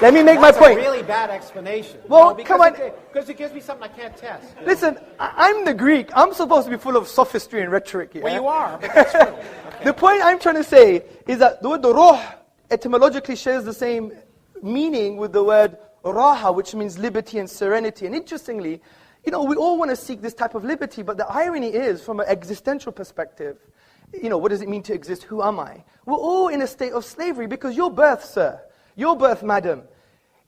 Let me make my point. That's a really bad explanation. Well, come on. Because it gives me something I can't test. Listen, I'm the Greek. I'm supposed to be full of sophistry and rhetoric here. Well, you are, but that's true. Okay. The point I'm trying to say is that the word ruh etymologically shares the same meaning with the word raha, which means liberty and serenity. And interestingly, we all want to seek this type of liberty, but the irony is, from an existential perspective, what does it mean to exist? Who am I? We're all in a state of slavery because your birth, sir, your birth, madam,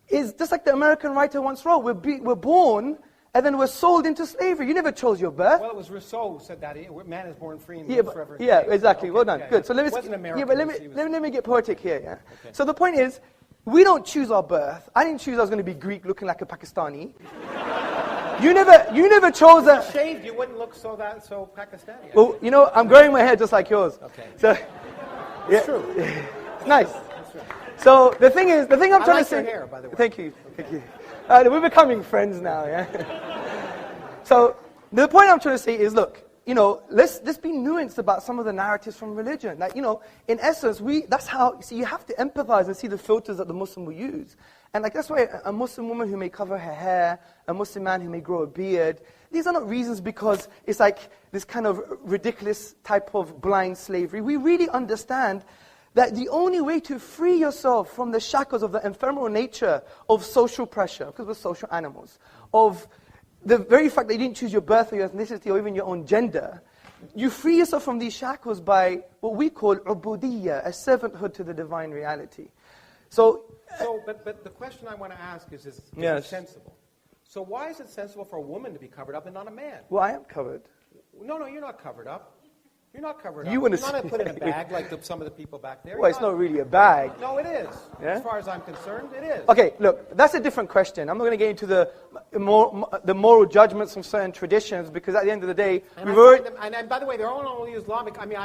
is just like the American writer once wrote, we're born and then we're sold into slavery. You never chose your birth. Well, it was Rousseau who said that. Man is born free and lives forever. Yeah, exactly. Okay. Well done. Good. So let me get poetic here. Yeah. Okay. So the point is, we don't choose our birth. I didn't choose I was going to be Greek looking like a Pakistani. You never chose a... If you shaved, you wouldn't look so Pakistani. Well, I'm growing my hair just like yours. Okay. So, it's true. It's nice. That's right. So the thing I'm trying to say... I like your hair, by the way. Thank you. We're becoming friends now, yeah? So the point I'm trying to say is, look, let's be nuanced about some of the narratives from religion. That, in essence, you have to empathize and see the filters that the Muslim will use. And that's why a Muslim woman who may cover her hair, a Muslim man who may grow a beard, these are not reasons because it's like this kind of ridiculous type of blind slavery. We really understand that the only way to free yourself from the shackles of the ephemeral nature of social pressure, because we're social animals, of the very fact that you didn't choose your birth or your ethnicity or even your own gender, you free yourself from these shackles by what we call ubudiyya, a servanthood to the divine reality. But the question I want to ask is it sensible? So why is it sensible for a woman to be covered up and not a man? Well, I am covered. No, you're not covered up. You're not covered up. You're not put in a bag like some of the people back there. Well, it's not really a bag. No, it is. Yeah? As far as I'm concerned, it is. Okay, look, that's a different question. I'm not going to get into the moral judgments of certain traditions because at the end of the day, and by the way, they're all only Islamic. I mean,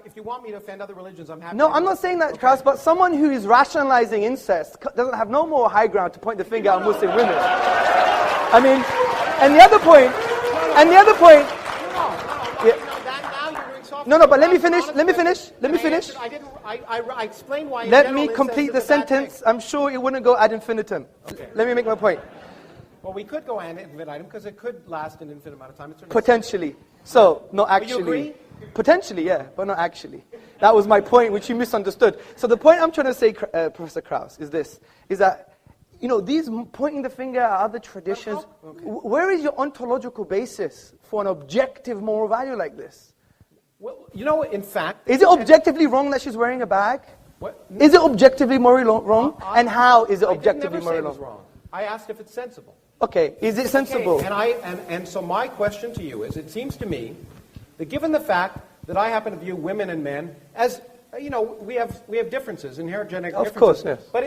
if you want me to offend other religions, I'm happy. No, I'm not saying that, Krauss, but someone who is rationalizing incest doesn't have no more high ground to point the finger at Muslim women. I mean, and the other point. No, but let me finish. I explained why. Let me complete the sentence. I'm sure it wouldn't go ad infinitum. Okay. Let me make my point. Well, we could go ad infinitum because it could last an infinite amount of time. Potentially. So, not actually. You agree? Potentially, yeah, but not actually. That was my point, which you misunderstood. So the point I'm trying to say, Professor Krauss, is that these pointing the finger at other traditions, where is your ontological basis for an objective moral value like this? Well, in fact... Is it objectively wrong that she's wearing a bag? What? Is it objectively morally wrong? And how is it objectively morally wrong? I asked if it's sensible. Okay, is it sensible? Okay. And so my question to you is, it seems to me that given the fact that I happen to view women and men as, we have differences, inherent genetic differences. Of course, yes. But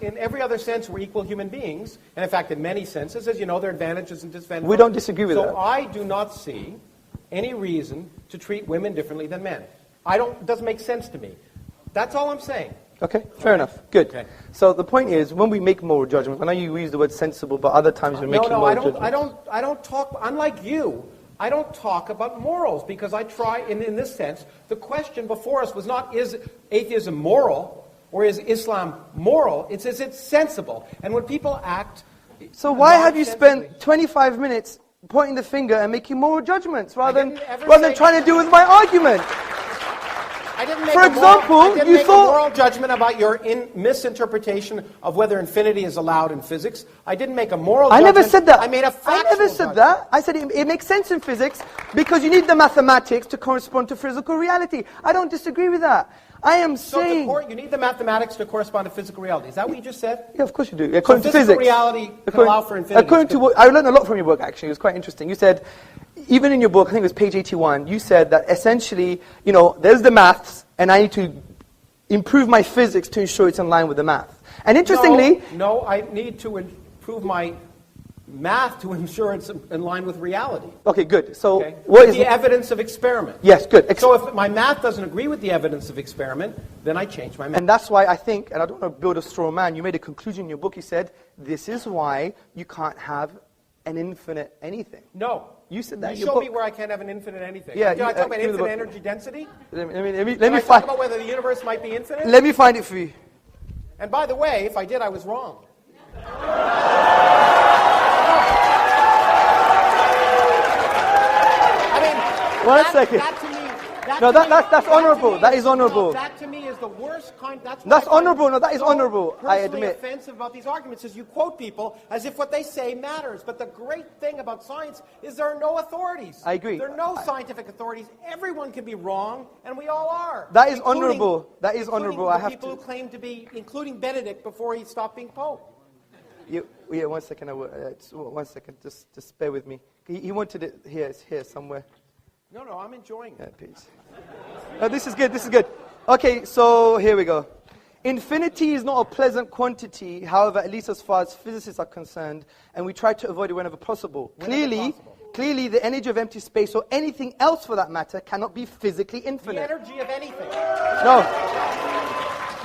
in every other sense, we're equal human beings. And in fact, in many senses, as you know, there are advantages and disadvantages. We don't disagree with that. So I do not see any reason to treat women differently than men. It doesn't make sense to me. That's all I'm saying. Okay, fair enough. Good. Okay. So the point is, when we make moral judgments, I know you use the word sensible, but other times we're making moral judgments. I don't talk, unlike you, I don't talk about morals because I try, in this sense, the question before us was not, is atheism moral or is Islam moral? It's, is it sensible? And when people act... So why have you spent 25 minutes pointing the finger and making moral judgments rather than trying to deal with my argument? I didn't make For example, you thought a moral judgment about your misinterpretation of whether infinity is allowed in physics. I didn't make a moral judgment. I never said that. I made a factual I never said that. I said it makes sense in physics because you need the mathematics to correspond to physical reality. I don't disagree with that. I am saying... So you need the mathematics to correspond to physical reality. Is that what you just said? Yeah, of course you do. According to physics. Physical reality can allow for infinity. According to what, I learned a lot from your book, actually. It was quite interesting. You said, even in your book, I think it was page 81, you said that essentially, there's the maths, and I need to improve my physics to ensure it's in line with the math. And interestingly... No, I need to improve my math to ensure it's in line with reality. Okay, good. So, what is the evidence of experiment? Yes, good. So if my math doesn't agree with the evidence of experiment, then I change my math. And that's why I think, and I don't want to build a straw man, you made a conclusion in your book, you said, this is why you can't have an infinite anything. No. You said that in your your book. Me where I can't have an infinite anything. Yeah, Did I talk about infinite energy density? Let me talk about whether the universe might be infinite? Let me find it for you. And by the way, if I did, I was wrong. I mean, One second. That to me, that's honorable. That is honorable. No, that to me is the worst kind. That's honorable. No, that is honorable. I Personally admit. offensive about these arguments is you quote people as if what they say matters. But the great thing about science is there are no authorities. I agree. There are no scientific authorities. Everyone can be wrong, and we all are. That is honorable. That is honorable. I have people to. who claim to be, including Benedict, before he stopped being Pope. Yeah, 1 second. 1 second. Just bear with me. He wanted it here. It's here somewhere. No, I'm enjoying it. Yeah, please. No, this is good. This is good. Okay, so here we go. Infinity is not a pleasant quantity, however, at least as far as physicists are concerned, and we try to avoid it whenever possible. Clearly, the energy of empty space, or anything else for that matter, cannot be physically infinite. The energy of anything. No.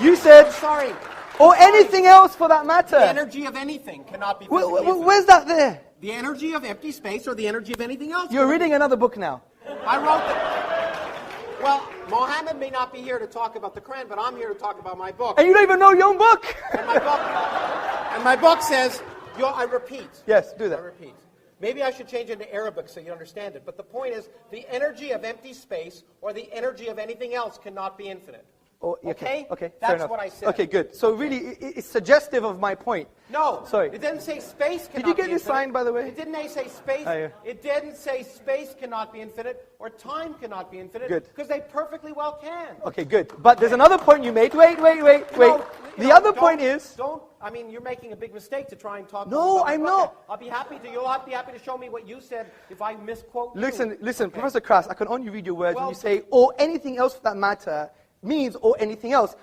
You said... Sorry. Or anything else for that matter. The energy of anything cannot be physically infinite. Where's that there? The energy of empty space or the energy of anything else. You're reading another book now. I wrote that. Well, Mohammed may not be here to talk about the Quran, but I'm here to talk about my book. And you don't even know your own book. And my book says, I repeat. Yes, do that. I repeat. Maybe I should change it into Arabic so you understand it. But the point is, the energy of empty space or the energy of anything else cannot be infinite. Oh, okay? Okay, That's fair enough. what I said. Okay, good. So really, it's suggestive of my point. No. Sorry. It didn't say space cannot be infinite. Did you get this sign, by the way? It didn't say space. Oh, yeah. It didn't say space cannot be infinite or time cannot be infinite. Good. Because they perfectly well can. Okay, good. But there's another point you made. Wait. The other point is... you're making a big mistake to try and talk... No, I'm not. You'll be happy to show me what you said if I misquote you. Listen, Okay. Professor Krauss, I can only read your words when you say, or anything else for that matter, means or anything else.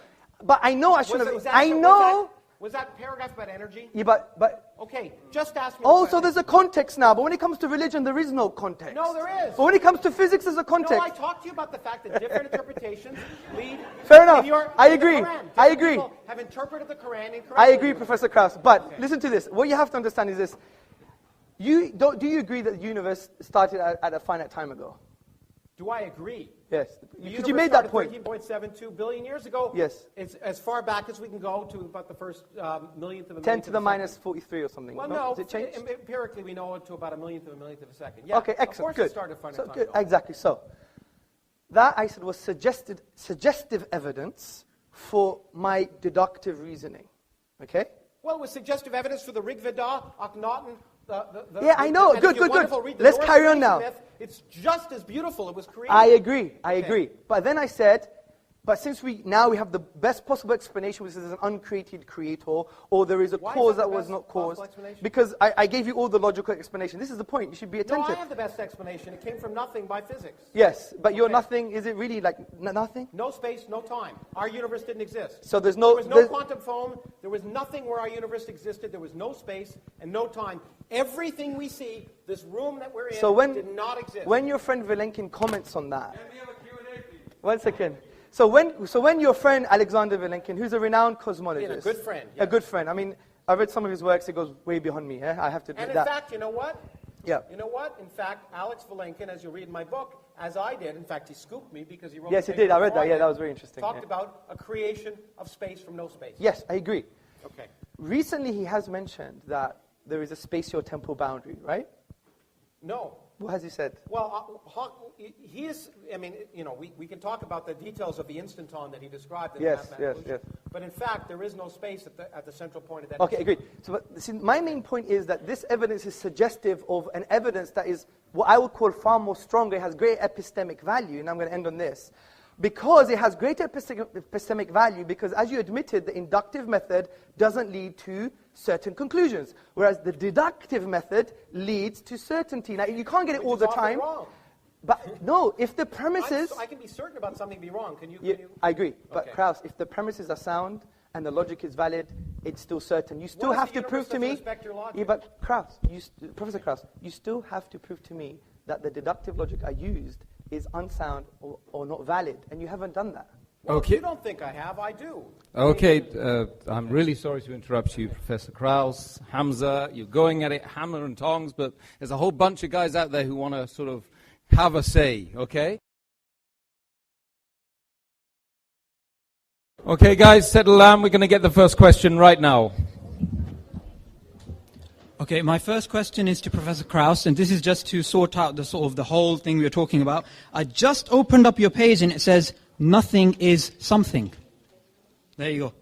But I know I shouldn't have... Was that paragraph about energy? Yeah, but... Okay, just ask me Also, there's a context now, but when it comes to religion, there is no context. No, there is. But when it comes to physics, there's a context. No, I talked to you about the fact that different interpretations lead... Fair enough. I agree. I agree. People have interpreted the Quran incorrectly. I agree, Professor Krauss. But listen to this. What you have to understand is this. Do you agree that the universe started at a finite time ago? Do I agree? Yes. The Because you made that point. 13.72 billion years ago. Yes. It's as far back as we can go to about the first millionth of a 10 to the minus 43 or something. Well, no. Has it changed? Empirically, we know it to about a millionth of a second. Yeah. Okay, excellent. Of course Good. it started finite time Good. ago. Exactly. So, that I said was suggestive evidence for my deductive reasoning. Okay? Well, it was suggestive evidence for the Rig Veda, Akhenaten. Yeah, I know. Good. Let's carry on now. Myth, it's just as beautiful. It was created. I agree. But then I said, but since we have the best possible explanation, which is there's an uncreated creator, or there is a cause that was not caused. Because I gave you all the logical explanation. This is the point. You should be attentive. No, I have the best explanation. It came from nothing by physics. Yes, but your nothing, is it really like nothing? No space, no time. Our universe didn't exist. So there was no quantum foam. There was nothing where our universe existed. There was no space and no time. Everything we see, this room that we're in, did not exist. When your friend Vilenkin comments on that... Can we have a Q&A, please? 1 second. So when your friend Alexander Vilenkin, who's a renowned cosmologist... a good friend. A good friend. I mean, I read some of his works. It goes way beyond me. I have to admit that. And in fact, you know what? Yeah. You know what? In fact, Alex Vilenkin, as you read in my book, as I did, in fact, he scooped me because he wrote... Yes, he did. I read that. Yeah, that was very interesting. Talked about a creation of space from no space. Yes, I agree. Okay. Recently, he has mentioned that there is a spatio-temporal boundary, right? No. What has he said? Well, he is, I mean, we can talk about the details of the instanton that he described in yes. But in fact, there is no space at the central point of that. Okay, agreed. So, see, my main point is that this evidence is suggestive of an evidence that is what I would call far more stronger. It has great epistemic value, and I'm going to end on this. Because it has greater epistemic value, because as you admitted, the inductive method doesn't lead to certain conclusions, whereas the deductive method leads to certainty. Now, you can't get it all the time. Wrong. But no, if the premises... I can be certain about something be wrong. Can you? I agree. But okay. Krauss, if the premises are sound and the logic is valid, it's still certain. You still have to prove to me... Respect your logic? Yeah, but Krauss, Professor Krauss, you still have to prove to me that the deductive logic I used is unsound or not valid, and you haven't done that. Well, okay. If you don't think I have, I do. Okay, I'm really sorry to interrupt you, Professor Krauss, Hamza. You're going at it hammer and tongs, but there's a whole bunch of guys out there who want to sort of have a say, okay? Okay, guys, settle down. We're going to get the first question right now. Okay, my first question is to Professor Krauss, and this is just to sort out the whole thing we were talking about. I just opened up your page and it says, nothing is something. There you go.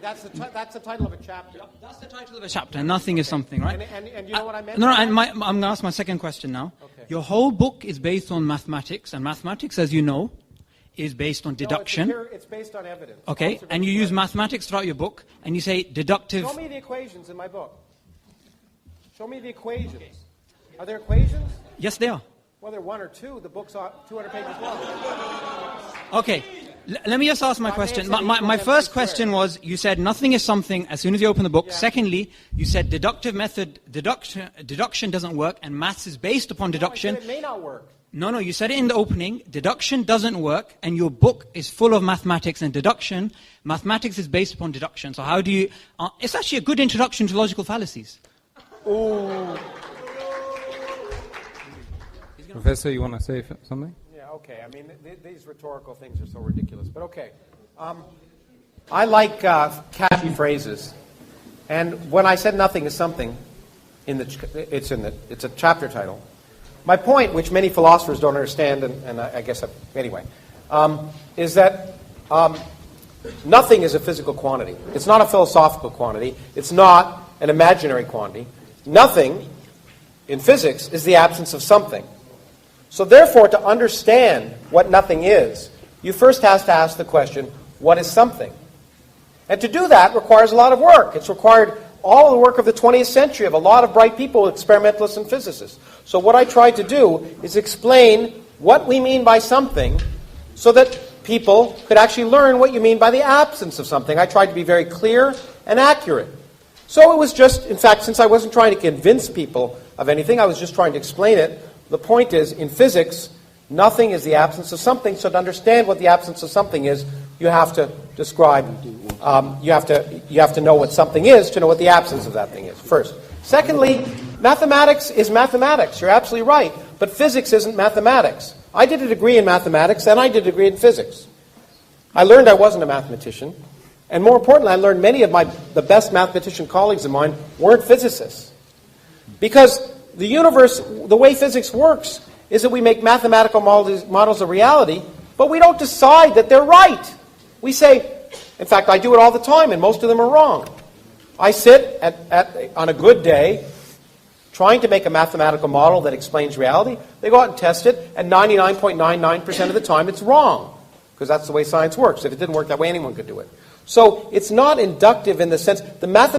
That's the title of a chapter. That's the title of a chapter, nothing is something, right? And you know what I meant? No, I'm going to ask my second question now. Okay. Your whole book is based on mathematics, and mathematics, as you know, is based on deduction. No, it's based on evidence. Okay, and you use mathematics throughout your book, and you say deductive... Show me the equations in my book. Show me the equations. Okay. Are there equations? Yes, they are. Well, they're one or two. The book's 200 pages long. Okay, let me just ask my question. My first question was, you said nothing is something as soon as you open the book. Yeah. Secondly, you said deduction doesn't work, and maths is based upon deduction. I said it may not work. No, you said it in the opening. Deduction doesn't work, and your book is full of mathematics and deduction. Mathematics is based upon deduction. So how do you... it's actually a good introduction to logical fallacies. Ooh. Professor, you want to say something? Yeah, okay. I mean, these rhetorical things are so ridiculous. But okay. I like catchy phrases. And when I said nothing is something, it's a chapter title. My point, which many philosophers don't understand, and I guess anyway, is that nothing is a physical quantity. It's not a philosophical quantity. It's not an imaginary quantity. Nothing, in physics, is the absence of something. So therefore, to understand what nothing is, you first have to ask the question, what is something? And to do that requires a lot of work. It's required all of the work of the 20th century of a lot of bright people, experimentalists and physicists. So what I tried to do is explain what we mean by something so that people could actually learn what you mean by the absence of something. I tried to be very clear and accurate. So it was just, in fact, since I wasn't trying to convince people of anything, I was just trying to explain it. The point is, in physics, nothing is the absence of something. So to understand what the absence of something is, you have to describe, you have to know what something is to know what the absence of that thing is, first. Secondly, mathematics is mathematics. You're absolutely right. But physics isn't mathematics. I did a degree in mathematics, and I did a degree in physics. I learned I wasn't a mathematician. And more importantly, I learned many of the best mathematician colleagues of mine weren't physicists. Because the universe, the way physics works, is that we make mathematical models of reality, but we don't decide that they're right. We say, in fact, I do it all the time, and most of them are wrong. I sit on a good day trying to make a mathematical model that explains reality. They go out and test it, and 99.99% of the time it's wrong, because that's the way science works. If it didn't work that way, anyone could do it. So it's not inductive in the sense, the